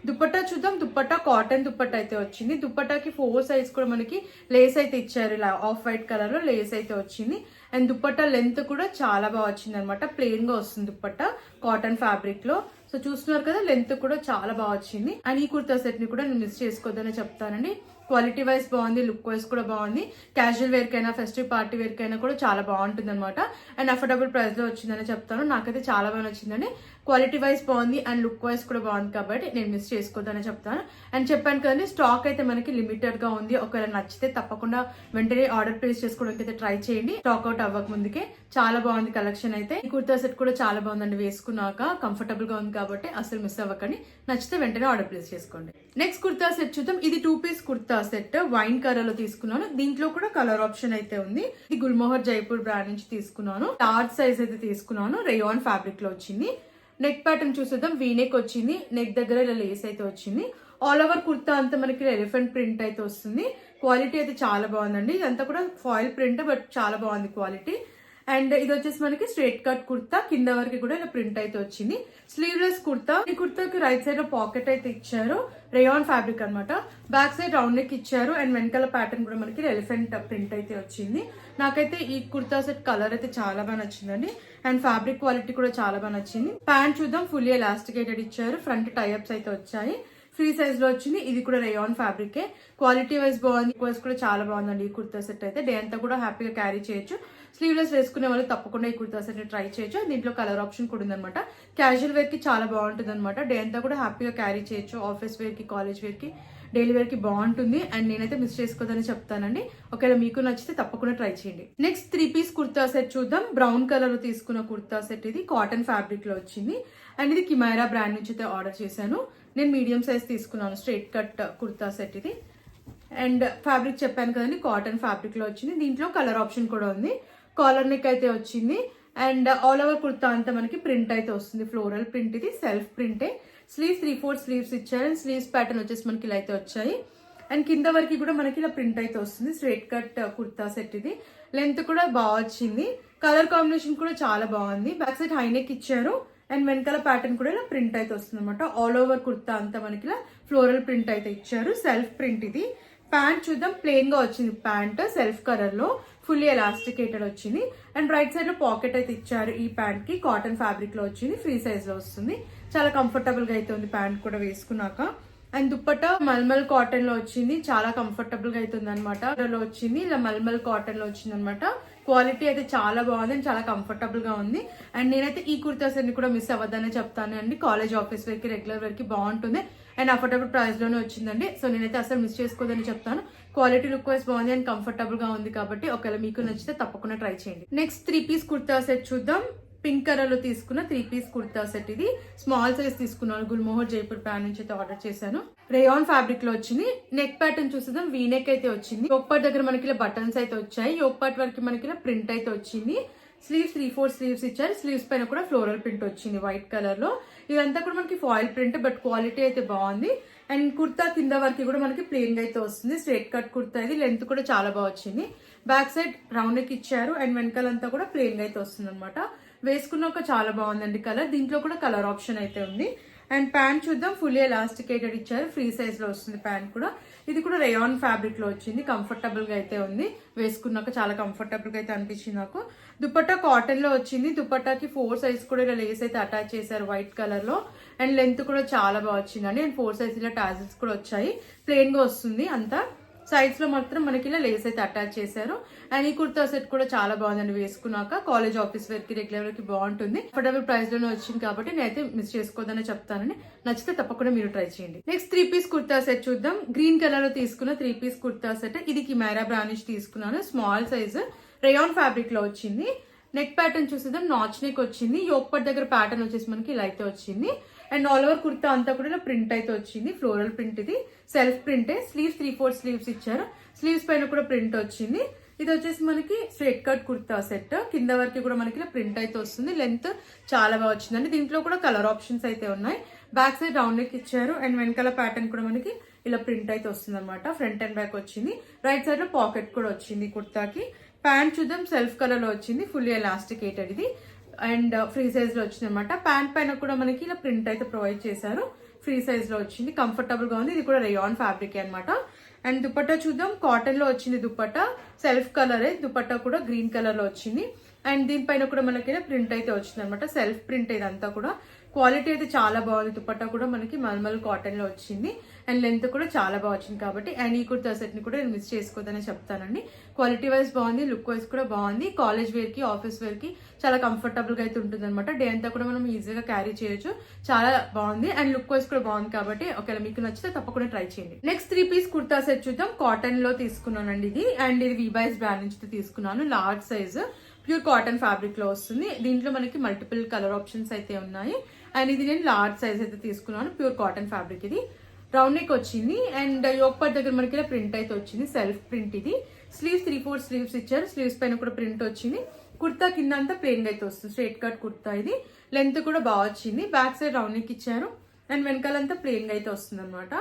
దుపట్టా చూద్దాం. దుపట్టా కాటన్ దుపట్టా అయితే వచ్చింది. దుపట్టాకి 4 సైజ్ కూడా మనకి లేస్ అయితే ఇచ్చారు. ఇలా ఆఫ్ వైట్ కలర్ లో లేస్ అయితే వచ్చింది. అండ్ దుపట్టా లెంత్ కూడా చాలా బాగా వచ్చింది అనమాట. ప్లెయిన్ గా వస్తుంది దుపట్టా కాటన్ ఫ్యాబ్రిక్ లో. సో చూస్తున్నారు కదా, లెంత్ కూడా చాలా బాగా వచ్చింది. అండ్ ఈ కుర్తా సెట్ ని కూడా నేను మిస్ చేసుకోవద్దని చెప్తానండి. క్వాలిటీ వైజ్ బాగుంది, లుక్ వైజ్ కూడా బాగుంది. క్యాజువల్ వేర్ కైనా ఫెస్టివ్ పార్టీ వేర్ కైనా కూడా చాలా బాగుంటుంది అనమాట. అండ్ అఫోర్డబుల్ ప్రైస్ లో వచ్చిందని చెప్తాను. నాకైతే చాలా బాగా నచ్చిందండి. క్వాలిటీ వైజ్ బాగుంది అండ్ లుక్ వైజ్ కూడా బాగుంది కాబట్టి నేను మిస్ చేసుకోవద్దని చెప్తాను. అండ్ చెప్పాను కదండి, స్టాక్ అయితే మనకి లిమిటెడ్ గా ఉంది. ఒకవేళ నచ్చితే తప్పకుండా వెంటనే ఆర్డర్ ప్లేస్ చేసుకోవడానికి అయితే ట్రై చేయండి. స్టాక్ అవుట్ అవ్వక ముందుకే. చాలా బాగుంది కలెక్షన్ అయితే. ఈ కుర్తా సెట్ కూడా చాలా బాగుందండి, వేసుకున్నాక కంఫర్టబుల్ గా ఉంది కాబట్టి అసలు మిస్ అవ్వకండి. నచ్చితే వెంటనే ఆర్డర్ ప్లేస్ చేసుకోండి. నెక్స్ట్ కుర్తా సెట్ చూద్దాం. ఇది 2 piece kurta set wine colour లో తీసుకున్నాను. దీంట్లో కూడా కలర్ ఆప్షన్ అయితే ఉంది. ఇది గుల్మోహర్ జైపూర్ బ్రాండ్ నుంచి తీసుకున్నాను. లార్జ్ సైజ్ అయితే తీసుకున్నాను. రేయాన్ ఫ్యాబ్రిక్ లో వచ్చింది. నెక్ ప్యాటర్న్ చూసేద్దాం. వీనెక్ వచ్చింది, నెక్ దగ్గర ఇలా లేస్ అయితే వచ్చింది. ఆల్ ఓవర్ కుర్తా అంతా మనకి ఎలిఫెంట్ ప్రింట్ అయితే వస్తుంది. క్వాలిటీ అయితే చాలా బాగుందండి. ఇదంతా కూడా ఫాయిల్ ప్రింట్, బట్ చాలా బాగుంది క్వాలిటీ. అండ్ ఇది వచ్చేసి మనకి స్ట్రైట్ కట్ కుర్తా, కింద వరకు కూడా ఇలా ప్రింట్ అయితే వచ్చింది. స్లీవ్లెస్ కుర్తా. ఈ కుర్తాకి రైట్ సైడ్ లో పాకెట్ అయితే ఇచ్చారు. రేయాన్ ఫ్యాబ్రిక్ అనమాట. బ్యాక్ సైడ్ రౌండ్ నెక్ ఇచ్చారు అండ్ వెనకాల ప్యాటర్న్ కూడా మనకి ఎలిఫెంట్ ప్రింట్ అయితే వచ్చింది. నాకైతే ఈ కుర్తా సెట్ కలర్ అయితే చాలా బాగా నచ్చిందండి. అండ్ ఫ్యాబ్రిక్ క్వాలిటీ కూడా చాలా బాగా నచ్చింది. ప్యాంట్ చూద్దాం. ఫుల్లీ ఎలాస్టికేటెడ్ ఇచ్చారు. ఫ్రంట్ టైఅప్స్ అయితే వచ్చాయి. ఫ్రీ సైజ్ లో వచ్చింది. ఇది కూడా రేయాన్ ఫ్యాబ్రికే. క్వాలిటీ వైజ్ బాగుంది, వైజ్ కూడా చాలా బాగుందండి ఈ కుర్తా సెట్ అయితే. డే అంతా కూడా హ్యాపీగా క్యారీ చేయొచ్చు. స్లీవ్లెస్ వేసుకునే వాళ్ళు తప్పకుండా ఈ కుర్తా సెట్ ట్రై చేయొచ్చు. దీంట్లో కలర్ ఆప్షన్ కూడా ఉందన్నమాట. క్యాజువల్ వేర్ కి చాలా బాగుంటుంది అనమాట. డే అంతా కూడా హ్యాపీగా క్యారీ చేయొచ్చు. ఆఫీస్ వేర్ కి, కాలేజ్ వేర్ కి, డైలీ వేర్ కి బాగుంటుంది. అండ్ నేనైతే మిస్ చేసుకోదని చెప్తానండి. ఒకవేళ మీకు నచ్చితే తప్పకుండా ట్రై చేయండి. నెక్స్ట్ 3 పీస్ కుర్తా సెట్ చూద్దాం. బ్రౌన్ కలర్ లో తీసుకున్న కుర్తా సెట్ ఇది. కాటన్ ఫ్యాబ్రిక్ లో వచ్చింది. అండ్ ఇది కిమైరా బ్రాండ్ నుంచి అయితే ఆర్డర్ చేశాను. నేను మీడియం సైజ్ తీసుకున్నాను. స్ట్రైట్ కట్ కుర్తా సెట్ ఇది. అండ్ ఫ్యాబ్రిక్ చెప్పాను కదండి, కాటన్ ఫ్యాబ్రిక్ లో వచ్చింది. దీంట్లో కలర్ ఆప్షన్ కూడా ఉంది. కాలర్ నెక్ అయితే వచ్చింది. అండ్ ఆల్ ఓవర్ కుర్తా అంతా మనకి ప్రింట్ అయితే వస్తుంది. ఫ్లోరల్ ప్రింట్ ఇది, సెల్ఫ్ ప్రింటే. స్లీవ్స్ 3/4 స్లీవ్స్ ఇచ్చారు. అండ్ స్లీవ్స్ ప్యాటర్న్ వచ్చేసి మనకి ఇలా అయితే వచ్చాయి. అండ్ కింద వరకు కూడా మనకి ఇలా ప్రింట్ అయితే వస్తుంది. స్ట్రైట్ కట్ కుర్తా సెట్ ఇది. లెంత్ కూడా బాగా వచ్చింది. కలర్ కాంబినేషన్ కూడా చాలా బాగుంది. బ్యాక్ సైడ్ హై నెక్ ఇచ్చారు. అండ్ వెనకాల ప్యాటర్న్ కూడా ఇలా ప్రింట్ అయితే వస్తుంది అనమాట. ఆల్ ఓవర్ కుర్తా అంతా మనకి ఇలా ఫ్లోరల్ ప్రింట్ అయితే ఇచ్చారు. సెల్ఫ్ ప్రింట్ ఇది. ప్యాంట్ చూద్దాం. ప్లెయిన్ గా వచ్చింది ప్యాంట్, సెల్ఫ్ కలర్ లో ఫుల్లీ ఎలాస్టికేటెడ్ వచ్చింది. అండ్ రైట్ సైడ్ లో పాకెట్ అయితే ఇచ్చారు. ఈ ప్యాంట్ కి కాటన్ ఫ్యాబ్రిక్ లో వచ్చింది. ఫ్రీ సైజ్ లో వస్తుంది. చాలా కంఫర్టబుల్ గా అయితే ఉంది ప్యాంట్ కూడా వేసుకున్నాక. అండ్ దుప్పట్టా మల్మల్ కాటన్ లో వచ్చింది. చాలా కంఫర్టబుల్ గా అవుతుంది అనమాట. లో వచ్చింది ఇలా మల్మల్ కాటన్ లో వచ్చింది అనమాట. క్వాలిటీ అయితే చాలా బాగుంది అండ్ చాలా కంఫర్టబుల్ గా ఉంది. అండ్ నేనైతే ఈ కుర్తాస్ అన్ని కూడా మిస్ అవ్వద్దనే చెప్తాను అండి. కాలేజ్, ఆఫీస్ వేర్ కి, రెగ్యులర్ వేర్ కి బాగుంటుంది. అండ్ అఫోర్డబుల్ ప్రైస్ లోనే వచ్చిందండి. సో నేనైతే అసలు మిస్ చేసుకోదని చెప్తాను. క్వాలిటీ, లుక్ వైజ్ బాగుంది అండ్ కంఫర్టబుల్ గా ఉంది కాబట్టి ఒకవేళ మీకు నచ్చితే తప్పకుండా ట్రై చేయండి. నెక్స్ట్ 3 పీస్ కుర్తా సెట్ చూద్దాం. పింక్ కలర్ లో తీసుకున్న 3 పీస్ కుర్తా సెట్ ఇది. స్మాల్ సైజ్ తీసుకున్నాను. గుల్మోహర్ జైపూర్ బ్రాండ్ నుంచి అయితే ఆర్డర్ చేశాను. రేయాన్ ఫ్యాబ్రిక్ లో వచ్చింది. నెక్ ప్యాటర్న్ చూసేద్దాం. వీనెక్ అయితే వచ్చింది. యోక్ పార్ట్ దగ్గర మనకి ఇలా బటన్స్ అయితే వచ్చాయి. యోక్ పార్ట్ వరకు మనకి ఇలా ప్రింట్ అయితే వచ్చింది. స్లీవ్స్ 3/4 స్లీవ్స్ ఇచ్చారు. స్లీవ్స్ పైన కూడా ఫ్లోరల్ ప్రింట్ వచ్చింది వైట్ కలర్ లో. ఇదంతా కూడా మనకి ఫాయిల్ ప్రింట్, బట్ క్వాలిటీ అయితే బాగుంది. అండ్ కుర్తా కింద వరకు కూడా మనకి ప్లెయిన్ గా అయితే వస్తుంది. స్ట్రైట్ కట్ కుర్తా ఇది. లెంత్ కూడా చాలా బాగా వచ్చింది. బ్యాక్ సైడ్ రౌండ్ నెక్ ఇచ్చారు. అండ్ వెనకాలంతా కూడా ప్లెయిన్ గా అయితే వస్తుంది అనమాట. వేసుకున్నాక చాలా బాగుందండి కలర్. దీంట్లో కూడా కలర్ ఆప్షన్ అయితే ఉంది. అండ్ ప్యాంట్ చూద్దాం. ఫుల్లీ ఎలాస్టికేటెడ్ ఇచ్చారు. ఫ్రీ సైజ్ లో వస్తుంది ప్యాంట్ కూడా. ఇది కూడా రేయాన్ ఫ్యాబ్రిక్ లో వచ్చింది. కంఫర్టబుల్ గా అయితే ఉంది. వేసుకున్నాక చాలా కంఫర్టబుల్ గా అయితే అనిపించింది నాకు. దుపట్టా కాటన్ లో వచ్చింది. దుపట్టాకి 4 సైజ్ కూడా ఇలా లేస్ అయితే అటాచ్ చేశారు వైట్ కలర్ లో. అండ్ లెంత్ కూడా చాలా బాగా వచ్చిందండి. అండ్ 4 సైజ్ ఇలా టాజిల్స్ కూడా వచ్చాయి. ప్లెయిన్ గా వస్తుంది అంతా. సైడ్స్ లో మాత్రం మనకి ఇలా లేస్ అయితే అటాచ్ చేశారు. అండ్ ఈ కుర్తా సెట్ కూడా చాలా బాగుందండి. వేసుకున్నాక కాలేజ్, ఆఫీస్ వేర్ కి, రెగ్యులర్ వేర్ కి బాగుంటుంది. అఫోర్డబుల్ ప్రైస్ లోనే వచ్చింది కాబట్టి నేనైతే మిస్ చేసుకోవద్దని చెప్తానని. నచ్చితే తప్పకుండా మీరు ట్రై చేయండి. నెక్స్ట్ 3 పీస్ కుర్తా సెట్ చూద్దాం. గ్రీన్ కలర్ లో తీసుకున్న 3 పీస్ కుర్తా సెట్. ఇది కిమైరా బ్రాండ్ నుంచి తీసుకున్నాను. స్మాల్ సైజ్ రేయాన్ ఫ్యాబ్రిక్ లో వచ్చింది. నెక్ ప్యాటర్న్ చూసేద్దాం. నాచ్ నెక్ వచ్చింది. యోక్ పార్ట్ దగ్గర ప్యాటర్న్ వచ్చేసి మనకి ఇలా అయితే వచ్చింది. అండ్ ఆల్ ఓవర్ కుర్తా అంతా కూడా ఇలా ప్రింట్ అయితే వచ్చింది. ఫ్లోరల్ ప్రింట్ ఇది. సెల్ఫ్ ప్రింటే. స్లీవ్స్ 3/4 స్లీవ్స్ ఇచ్చారు. స్లీవ్స్ పైన కూడా ప్రింట్ వచ్చింది. ఇది వచ్చేసి మనకి స్ట్రైట్ కట్ కుర్తా సెట్. కింద వరకు కూడా మనకి ఇలా ప్రింట్ అయితే వస్తుంది. లెంత్ చాలా బాగా వచ్చిందండి. దీంట్లో కూడా కలర్ ఆప్షన్స్ అయితే ఉన్నాయి. బ్యాక్ సైడ్ రౌండ్ నెక్ ఇచ్చారు. అండ్ వెనకాల ప్యాటర్న్ కూడా మనకి ఇలా ప్రింట్ అయితే వస్తుంది అనమాట. ఫ్రంట్ అండ్ బ్యాక్ వచ్చింది. రైట్ సైడ్ లో పాకెట్ కూడా వచ్చింది కుర్తాకి. ప్యాంట్ చూద్దాం. సెల్ఫ్ కలర్ లో వచ్చింది. ఫుల్లీ ఎలాస్టికేటెడ్ ఇది. అండ్ ఫ్రీ సైజ్ లో వచ్చింది అనమాట. ప్యాంట్ పైన కూడా మనకి ఇలా ప్రింట్ అయితే ప్రొవైడ్ చేశారు. ఫ్రీ సైజ్ లో వచ్చింది. కంఫర్టబుల్ గా ఉంది. ఇది కూడా రేయాన్ ఫ్యాబ్రిక్ అనమాట. అండ్ దుపట్టా చూద్దాం. కాటన్ లో వచ్చింది దుపట్టా. సెల్ఫ్ కలరే. దుపట్టా కూడా గ్రీన్ కలర్ లో వచ్చింది. అండ్ దీనిపైన కూడా మనకి ప్రింట్ అయితే వచ్చింది అనమాట. సెల్ఫ్ ప్రింట్ ఇదంతా కూడా క్వాలిటీ అయితే చాలా బాగుంది. దుపట్టా కూడా మనకి మల్మల్ కాటన్ లో వచ్చింది అండ్ లెంత్ కూడా చాలా బాగా వచ్చింది కాబట్టి అండ్ ఈ కుర్తా సెట్ ని కూడా నేను మిస్ చేసుకోవద్దని చెప్తానండి. క్వాలిటీ వైజ్ బాగుంది, లుక్ వైజ్ కూడా బాగుంది. కాలేజ్ వేర్ కి, ఆఫీస్ వేర్ కి చాలా కంఫర్టబుల్ గా అయితే ఉంటుంది అనమాట. డే అంతా కూడా మనం ఈజీగా క్యారీ చేయొచ్చు. చాలా బాగుంది అండ్ లుక్ వైజ్ కూడా బాగుంది కాబట్టి ఒకవేళ మీకు నచ్చితే తప్పకుండా ట్రై చేయండి. నెక్స్ట్ 3 పీస్ కుర్తా సెట్ చూద్దాం. కాటన్ లో తీసుకున్నానండి ఇది అండ్ ఇది వీబాయ్స్ బ్రాండ్ నుంచి తీసుకున్నాను. Large size pure cotton fabric లో వస్తుంది. దీంట్లో మనకి మల్టిపుల్ కలర్ ఆప్షన్స్ అయితే ఉన్నాయి అండ్ ఇది నేను లార్జ్ సైజ్ అయితే తీసుకున్నాను. ప్యూర్ కాటన్ ఫ్యాబ్రిక్ ఇది. రౌండ్ నెక్ వచ్చింది అండ్ యోక్ పార్ట్ దగ్గర మనకి ఇలా ప్రింట్ అయితే వచ్చింది. సెల్ఫ్ ప్రింట్ ఇది. స్లీవ్స్ 3/4 స్లీవ్స్ ఇచ్చారు. స్లీవ్స్ పైన కూడా ప్రింట్ వచ్చింది. కుర్తా కింద అంతా ప్లెయిన్ అయితే వస్తుంది. స్ట్రైట్ కట్ కుర్తా ఇది. లెంత్ కూడా బాగా వచ్చింది. బ్యాక్ సైడ్ రౌండ్ నెక్ ఇచ్చారు అండ్ వెనకాలంతా ప్లెయిన్ అయితే వస్తుంది అనమాట.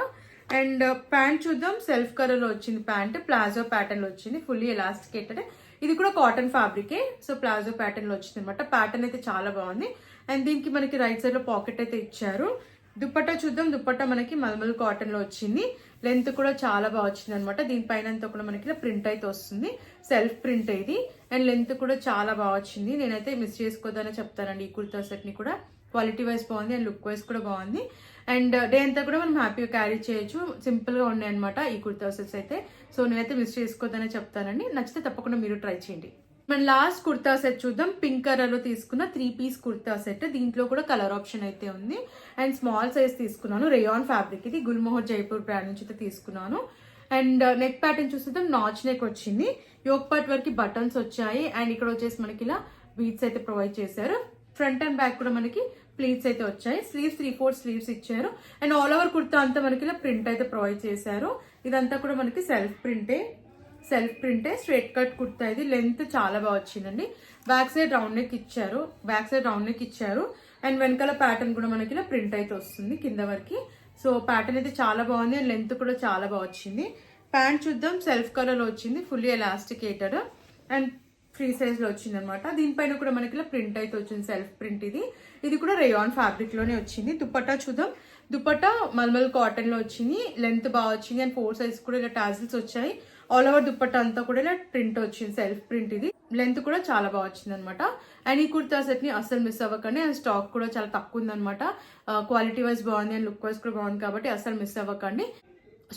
అండ్ ప్యాంట్ చూద్దాం. సెల్ఫ్ కలర్ లో వచ్చింది ప్యాంట్. ప్లాజో ప్యాటర్న్ లో వచ్చింది. Fully elasticated. ఇది కూడా కాటన్ ఫ్యాబ్రికే. సో ప్లాజో ప్యాటర్న్ లో వచ్చింది అనమాట. ప్యాటర్న్ అయితే చాలా బాగుంది అండ్ దీనికి మనకి రైట్ సైడ్ లో పాకెట్ అయితే ఇచ్చారు. దుపట్టా చూద్దాం. దుపట్టా మనకి మల్మల్ కాటన్ లో వచ్చింది. లెంత్ కూడా చాలా బాగా వచ్చింది అనమాట. దీనిపైన అంతా కూడా మనకి ప్రింట్ అయితే వస్తుంది. సెల్ఫ్ ప్రింట్ ఇది అండ్ లెంత్ కూడా చాలా బాగా వచ్చింది. నేనైతే మిస్ చేసుకోవద్దని చెప్తానండి ఈ కుర్తా సెట్ ని కూడా. క్వాలిటీ వైజ్ బాగుంది అండ్ లుక్ వైజ్ కూడా బాగుంది అండ్ డే అంతా కూడా మనం హ్యాపీగా క్యారీ చేయొచ్చు. సింపుల్ గా ఉన్నాయి అనమాట ఈ కుర్తా సెట్స్ అయితే. సో నేనైతే మిస్ చేసుకోవద్దని చెప్తానండి. నచ్చితే తప్పకుండా మీరు ట్రై చేయండి. మన లాస్ట్ కుర్తా సెట్ చూద్దాం. పింక్ కలర్ లో తీసుకున్న 3 పీస్ కుర్తా సెట్. దీంట్లో కూడా కలర్ ఆప్షన్ అయితే ఉంది అండ్ స్మాల్ సైజ్ తీసుకున్నాను. రేయాన్ ఫ్యాబ్రిక్ ఇది. గుల్మోహర్ జైపూర్ బ్రాండ్ నుంచి అయితే తీసుకున్నాను అండ్ నెక్ ప్యాటర్న్ చూస్తే నాచ్ నెక్ వచ్చింది. యోక్ పార్ట్ వరకు బటన్స్ వచ్చాయి అండ్ ఇక్కడ వచ్చేసి మనకి ఇలా బీడ్స్ అయితే ప్రొవైడ్ చేశారు. ఫ్రంట్ అండ్ బ్యాక్ కూడా మనకి ప్లీట్స్ అయితే వచ్చాయి. స్లీవ్స్ 3/4 స్లీవ్స్ ఇచ్చారు అండ్ ఆల్ ఓవర్ కుర్తా అంతా మనకి ఇలా ప్రింట్ అయితే ప్రొవైడ్ చేశారు. ఇదంతా కూడా మనకి సెల్ఫ్ ప్రింటే స్ట్రైట్ కట్ కుర్తా ఇది. లెంత్ చాలా బాగా వచ్చిందండి. బ్యాక్ సైడ్ రౌండ్ నెక్ ఇచ్చారు అండ్ వెనకాల ప్యాటర్న్ కూడా మనకి ఇలా ప్రింట్ అయితే వస్తుంది కింద వరకు. సో ప్యాటర్న్ అయితే చాలా బాగుంది అండ్ లెంత్ కూడా చాలా బాగా వచ్చింది. ప్యాంట్ చూద్దాం. సెల్ఫ్ కలర్ లో వచ్చింది. Fully elasticated and free size లో వచ్చింది అనమాట. దీనిపైన కూడా మనకి ఇలా ప్రింట్ అయితే వచ్చింది. సెల్ఫ్ ప్రింట్ ఇది కూడా రేయాన్ ఫ్యాబ్రిక్ లోనే వచ్చింది. దుపట్టా చూద్దాం. దుపట్టా మల్మల్ కాటన్ లో వచ్చింది. లెంత్ బాగా వచ్చింది అండ్ 4 సైజ్ కూడా ఇలా టాజిల్స్ వచ్చాయి. ఆల్ ఓవర్ దుపట్టా అంతా కూడా ఇలా ప్రింట్ వచ్చింది. సెల్ఫ్ ప్రింట్ ఇది. లెంత్ కూడా చాలా బాగా వచ్చింది అనమాట. అండ్ ఈ కుర్తా సెట్ ని అస్సలు మిస్ అవ్వకండి. అండ్ స్టాక్ కూడా చాలా తక్కువ ఉందన్నమాట. క్వాలిటీ వైజ్ బాగుంది అండ్ లుక్ వైజ్ కూడా బాగుంది కాబట్టి అస్సలు మిస్ అవ్వకండి.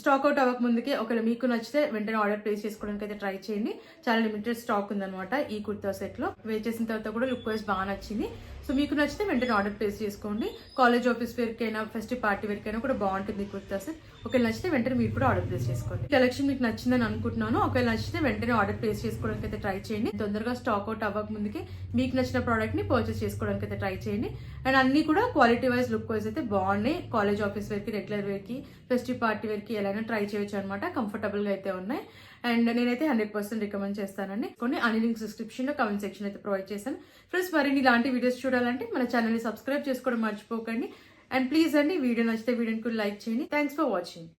స్టాక్ అవుట్ అవ్వక ముందుకే ఒకవేళ మీకు నచ్చితే వెంటనే ఆర్డర్ ప్లేస్ చేసుకోవడానికి అయితే ట్రై చేయండి. చాలా లిమిటెడ్ స్టాక్ ఉందన్నమాట ఈ కుర్తా సెట్ లో. వేర్ చేసిన తర్వాత కూడా లుక్ వైజ్ బాగా నచ్చింది. సో మీకు నచ్చితే వెంటనే ఆర్డర్ ప్లేస్ చేసుకోండి. కాలేజ్ ఆఫీస్ వేర్ కైనా ఫెస్టివ్ పార్టీ వేర్ కైనా కూడా బాగుంటుంది ఈ కుర్తా సెట్. ఒకవేళ నచ్చితే వెంటనే మీరు కూడా ఆర్డర్ ప్లేస్ చేసుకోండి. కలెక్షన్ మీకు నచ్చిందని అనుకుంటున్నాను. ఒకవేళ నచ్చితే వెంటనే ఆర్డర్ ప్లేస్ చేసుకోవడానికి అయితే ట్రై చేయండి. తొందరగా స్టాక్ అవుట్ అవ్వక ముందుకే మీకు నచ్చిన ప్రోడక్ట్ ని పర్చేస్ చేసుకోవడానికి అయితే ట్రై చేయండి. అండ్ అన్ని కూడా క్వాలిటీ వైజ్ లుక్ వైజ్ అయితే బాగున్నాయి. కాలేజ్ ఆఫీస్ వేర్ కి, రెగ్యులర్ వేర్ కి, ఫెస్టివ్ పార్టీ వేర్ కి ఎలా ట్రై చేయొచ్చు అనమాట. కంఫర్టబుల్ గా అయితే ఉన్నాయి అండ్ నేనైతే 100% రికమెండ్ చేస్తానండి. కొన్ని అన్ని లింక్స్ డిస్క్రిప్షన్ లో, కమెంట్ సెక్షన్ అయితే ప్రొవైడ్ చేశాను. ఫ్రెండ్స్ మరిన్ని ఇలాంటి వీడియోస్ చూడాలంటే మన ఛానల్ ని సబ్స్క్రైబ్ చేసుకోవడం మర్చిపోకండి. అండ్ ప్లీజ్ అండి వీడియో నచ్చితే వీడియోని కూడా లైక్ చేయండి. Thanks for watching.